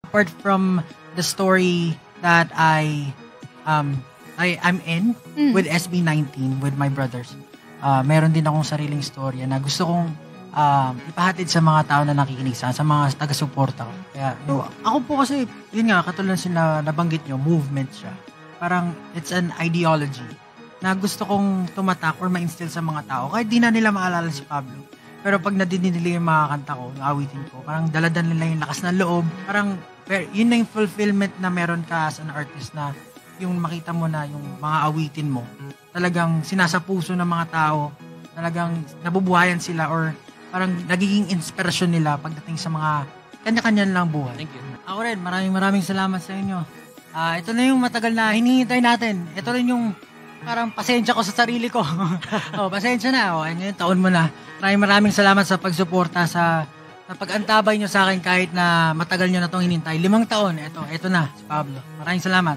Apart from the story that I'm in with SB19 with my brothers, meron din akong sariling storya na gusto kong ipahatid sa mga tao na nakikinig sa mga taga-suporta ko. Kaya ako po kasi, yun nga, katulad sila nabanggit nyo, movement siya. Parang it's an ideology na gusto kong tumatak or ma-instill sa mga tao. Kahit di na nila maalala si Pablo. Pero pag nadidinig nila yung mga kanta ko, yung awitin ko, parang daladan nila yung lakas ng loob. Parang yun na yung fulfillment na meron ka as an artist, na yung makita mo na yung mga awitin mo, talagang sinasapuso ng mga tao, talagang nabubuhayan sila or parang nagiging inspirasyon nila pagdating sa mga kanya-kanya lang buhay. Thank you. Ako rin, maraming salamat sa inyo. Ito na yung matagal na hinihintay natin. Ito rin yung parang pasensya ko sa sarili ko. Pasensya na. Ano yung taon mo na. Maraming salamat sa pagsuporta, sa pag-antabay nyo sa akin kahit na matagal nyo na itong hinintay. 5 taon. Ito na, si Pablo. Maraming salamat.